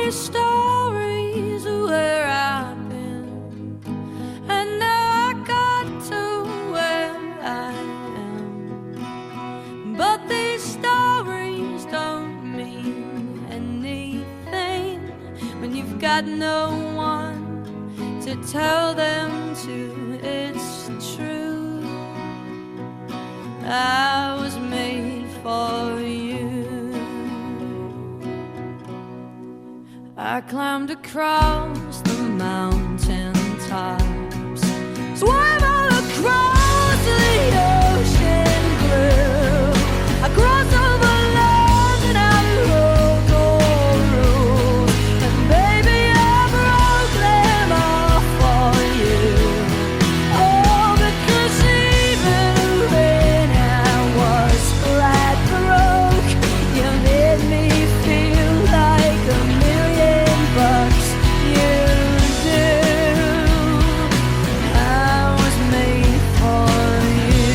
many stories of where I've been, and now I got to where I am. But these stories don't mean anything when you've got no one to tell them to. It's true, I was made for you. I climbed across the mountain tops, swam all across the ocean blue. I crossed over lands and I broke all rules, and baby I broke them all for you. Oh, because even when I was flat broke, you made me feel like a million bucks. You do. I was made for you.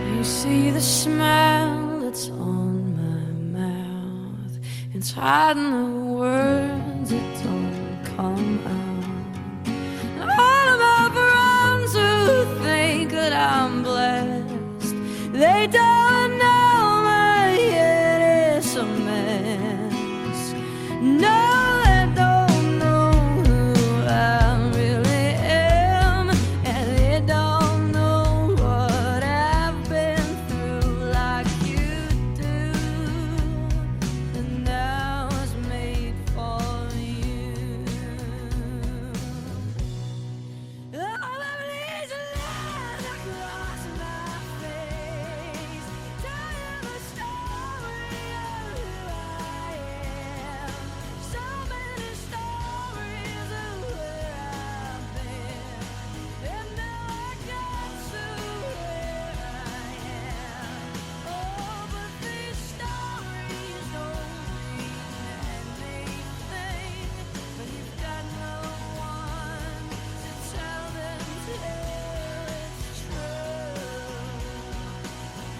You see the smile that's on my mouth, it's hiding the words that don't come out. And all of my friends who think that I'm blessed, they don't know my head is a mess. No, they don't know who I really am, and they don't know what I've been through like you do. And I was made for you. All of these lines across my face tell you the story of who I am. So many stories of where I've been, and now I got to where I am. Oh, but these stories don't mean anything when you've got no one to tell them it's true.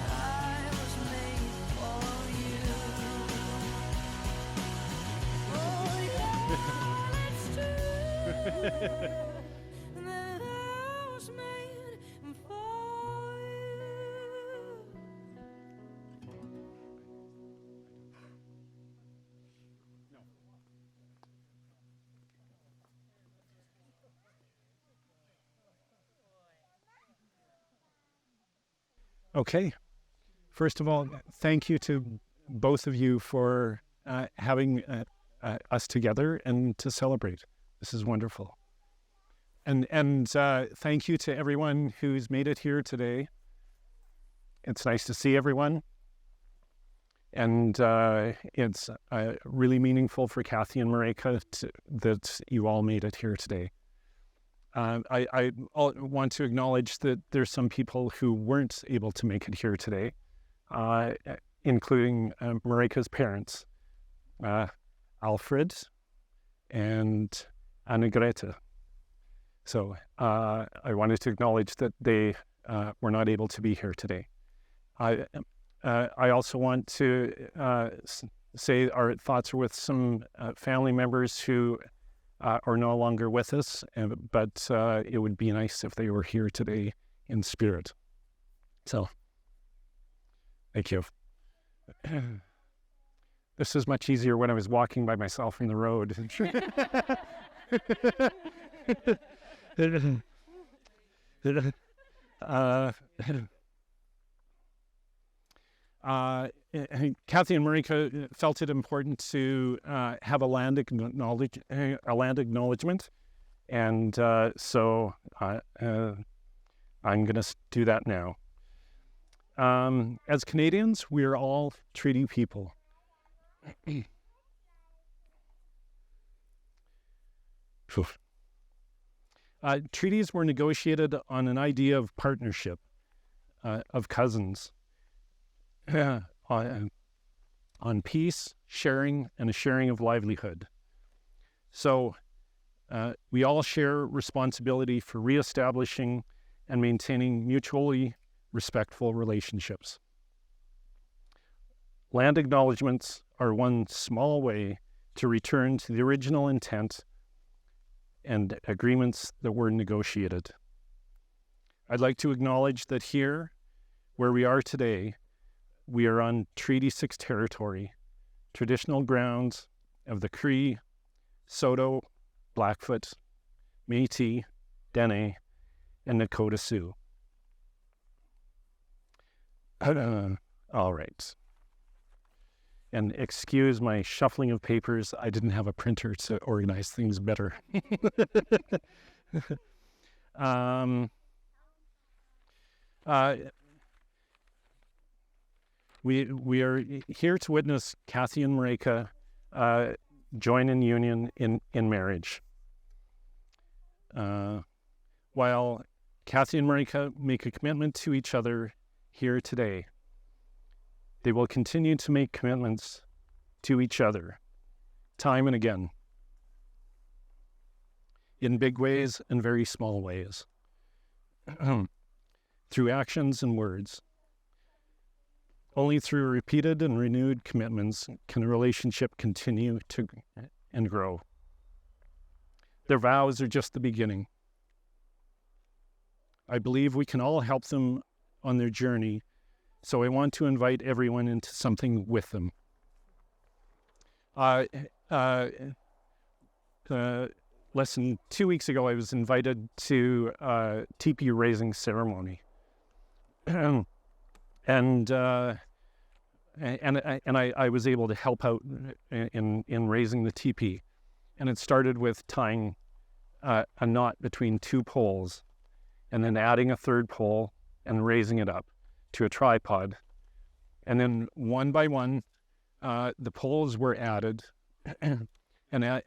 I was made for you. Oh yeah, it's true that I was made for you. Okay. First of all, thank you to both of you for having us together and to celebrate. This is wonderful. And thank you to everyone who's made it here today. It's nice to see everyone. And it's really meaningful for Kathy and Marika that you all made it here today. I want to acknowledge that there's some people who weren't able to make it here today, including Marika's parents, Alfred and Anna-Greta. So I wanted to acknowledge that they were not able to be here today. I also want to say our thoughts are with some family members who are no longer with us, but it would be nice if they were here today in spirit. So, thank you. This is much easier when I was walking by myself on the road. Kathy and Marika felt it important to have a land acknowledgement, and so I'm going to do that now. As Canadians, we are all treaty people. Treaties were negotiated on an idea of partnership, of cousins, on peace, sharing, and a sharing of livelihood. So we all share responsibility for reestablishing and maintaining mutually respectful relationships. Land acknowledgements are one small way to return to the original intent and agreements that were negotiated. I'd like to acknowledge that here, where we are today, we are on Treaty 6 territory, traditional grounds of the Cree, Saulteaux, Blackfoot, Métis, Dene, and Nakota Sioux. All right. And excuse my shuffling of papers. I didn't have a printer to organize things better. We are here to witness Kathy and Marika join in union in marriage. While Kathy and Marika make a commitment to each other here today, they will continue to make commitments to each other, time and again, in big ways and very small ways, through actions and words. Only through repeated and renewed commitments can a relationship continue to and grow. Their vows are just the beginning. I believe we can all help them on their journey, so I want to invite everyone into something with them. Less than 2 weeks ago, I was invited to a teepee raising ceremony. And I was able to help out in raising the teepee. And it started with tying a knot between two poles and then adding a third pole and raising it up to a tripod. And then one by one, the poles were added. And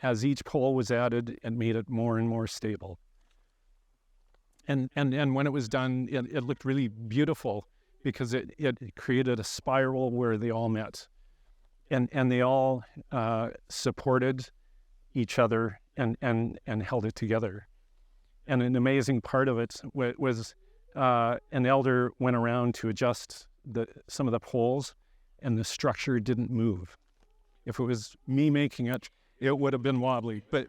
as each pole was added, it made it more and more stable. And when it was done, it looked really beautiful, because it created a spiral where they all met, and they all supported each other and held it together. And an amazing part of it was an elder went around to adjust some of the poles, and the structure didn't move. If it was me making it, it would have been wobbly, but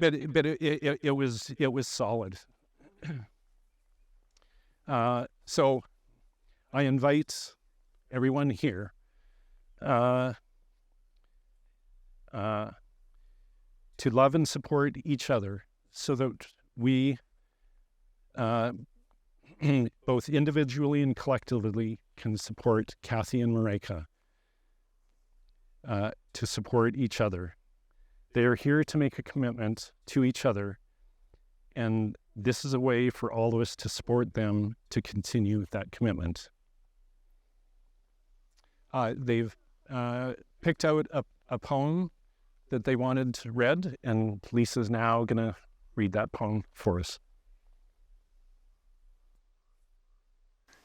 it was solid. So I invite everyone here to love and support each other, so that we, both individually and collectively, can support Kathy and Marika, to support each other. They are here to make a commitment to each other, and this is a way for all of us to support them to continue that commitment. They've picked out a poem that they wanted read, and Lisa's now going to read that poem for us.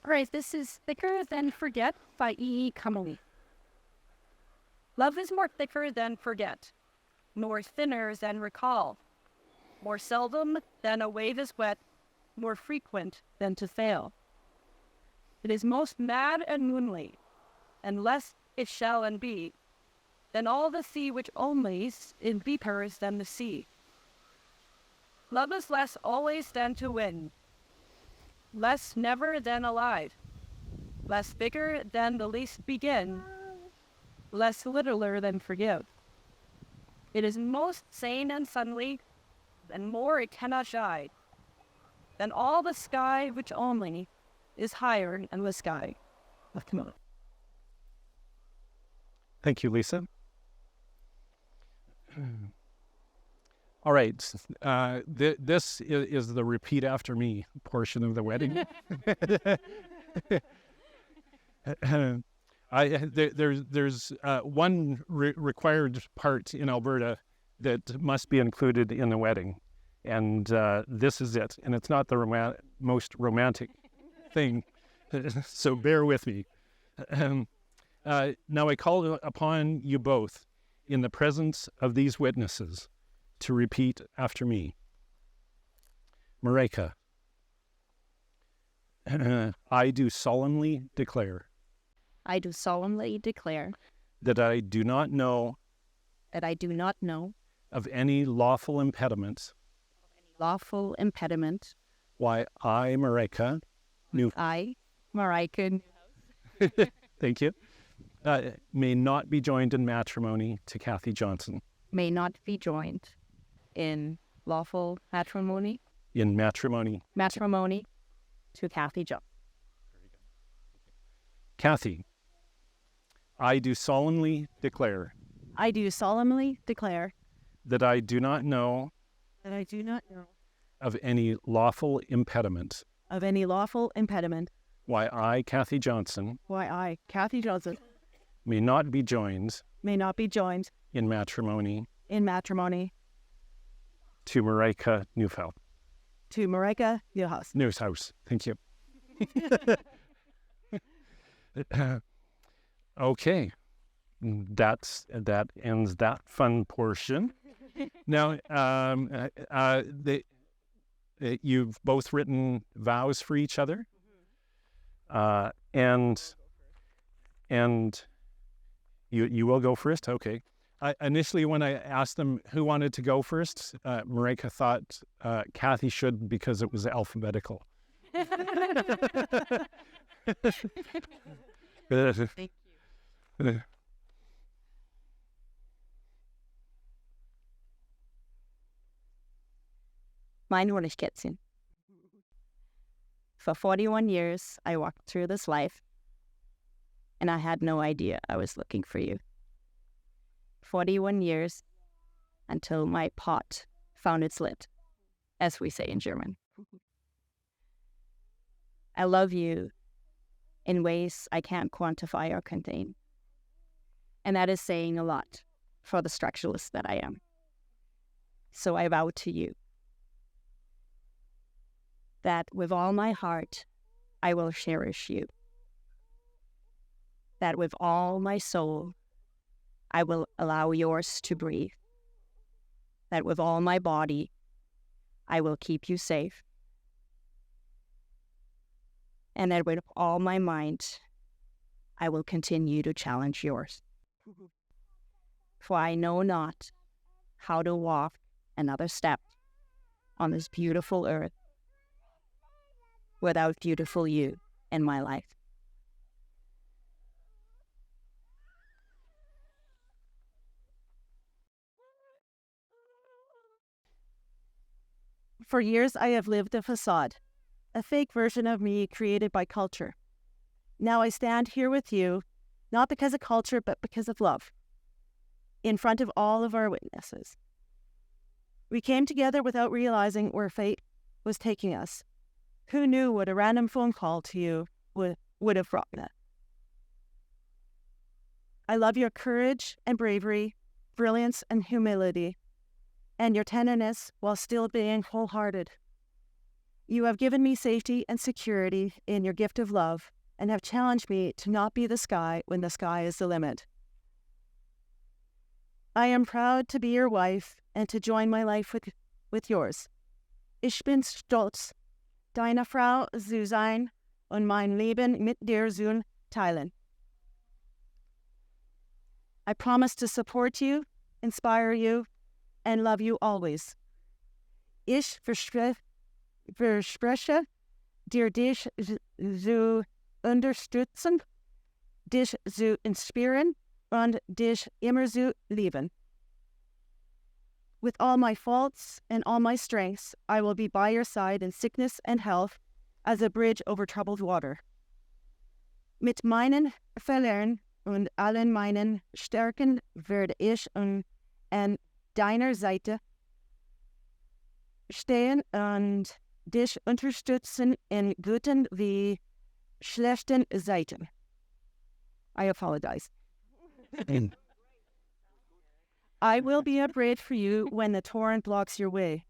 All right, this is Thicker Than Forget by E. Cumley. Love is more thicker than forget, more thinner than recall, more seldom than a wave is wet, more frequent than to fail. It is most mad and moonly, and less it shall and be, than all the sea which only is deeper than the sea. Love is less always than to win, less never than alive, less bigger than the least begin, less littler than forgive. It is most sane and sunly, and more it cannot shine, than all the sky which only is higher than the sky. Come on. Thank you, Lisa. All right. This is the repeat after me portion of the wedding. There's one required part in Alberta that must be included in the wedding, and this is it. And it's not the most romantic thing, so bear with me. Now I call upon you both, in the presence of these witnesses, to repeat after me. Marika, I do solemnly declare I do solemnly declare that I do not know that I do not know of any lawful impediment lawful impediment why I, Marika, thank you, may not be joined in matrimony to Kathy Johnson. may not be joined in lawful matrimony In matrimony. to Kathy Johnson. Kathy, I do solemnly declare I do solemnly declare that I do not know that I do not know of any lawful impediment of any lawful impediment why I, Kathy Johnson, why I, Kathy Johnson, may not be joined may not be joined in matrimony in matrimony to Marika Neufeld. to Marika Newhouse. Newshouse. Thank you. Okay. That ends that fun portion. Now, you've both written vows for each other, and you will go first. Okay. Initially, when I asked them who wanted to go first, Marika thought Kathy should because it was alphabetical. Thank you. Mein Honigkätzchen. For 41 years, I walked through this life, and I had no idea I was looking for you. 41 years until my pot found its lid, as we say in German. I love you in ways I can't quantify or contain. And that is saying a lot for the structuralist that I am. So I vow to you that with all my heart, I will cherish you. That with all my soul, I will allow yours to breathe. That with all my body, I will keep you safe. And that with all my mind, I will continue to challenge yours. For I know not how to walk another step on this beautiful earth without beautiful you in my life. For years, I have lived a facade, a fake version of me created by culture. Now I stand here with you, not because of culture, but because of love, in front of all of our witnesses. We came together without realizing where fate was taking us. Who knew what a random phone call to you would have brought that? I love your courage and bravery, brilliance and humility, and your tenderness while still being wholehearted. You have given me safety and security in your gift of love and have challenged me to not be the sky when the sky is the limit. I am proud to be your wife and to join my life with yours. Ich bin stolz, deine Frau zu sein und mein Leben mit dir zu teilen. I promise to support you, inspire you, and love you always. Ich verspreche, dir dich zu unterstützen, dich zu inspirieren und dich immer zu lieben. With all my faults and all my strengths, I will be by your side in sickness and health as a bridge over troubled water. Mit meinen Fehlern und allen meinen Stärken werde ich an deiner Seite stehen und dich unterstützen in guten wie schlechten Zeiten. I apologize. I will be a bridge for you when the torrent blocks your way.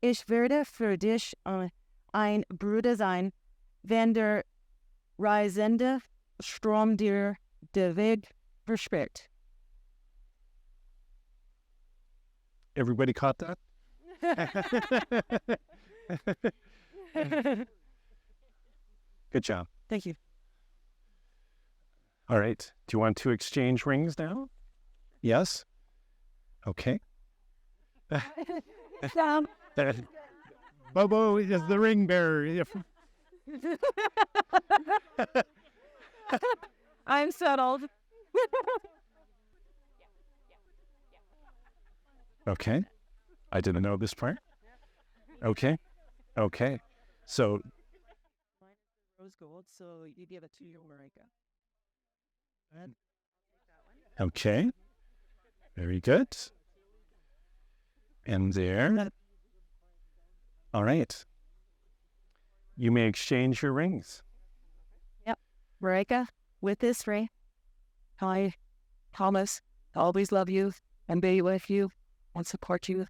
Ich werde für dich ein Bruder sein, wenn der reisende Strom dir den Weg versperrt. Everybody caught that? Good job. Thank you. All right. Do you want to exchange rings now? Yes? Okay. Bobo is the ring bearer. I'm settled. Okay. I didn't know this part. Okay. Okay. So, Rose gold, so you give it to your Marika. okay. Very good. And there. All right. You may exchange your rings. Marika, with this ring, I promise to always love you and be with you and support you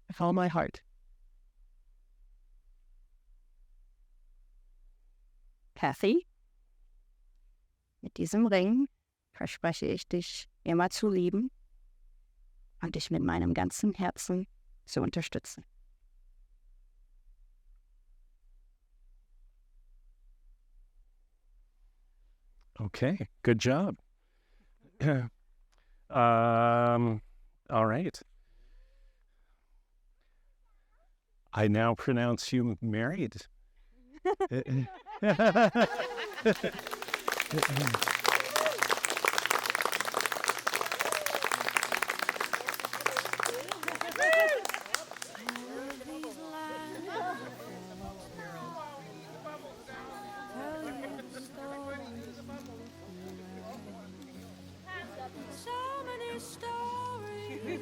with all my heart. Kathy, mit diesem Ring verspreche ich dich immer zu lieben und dich mit meinem ganzen Herzen zu unterstützen. Okay. Good job. All right. I now pronounce you married. So many stories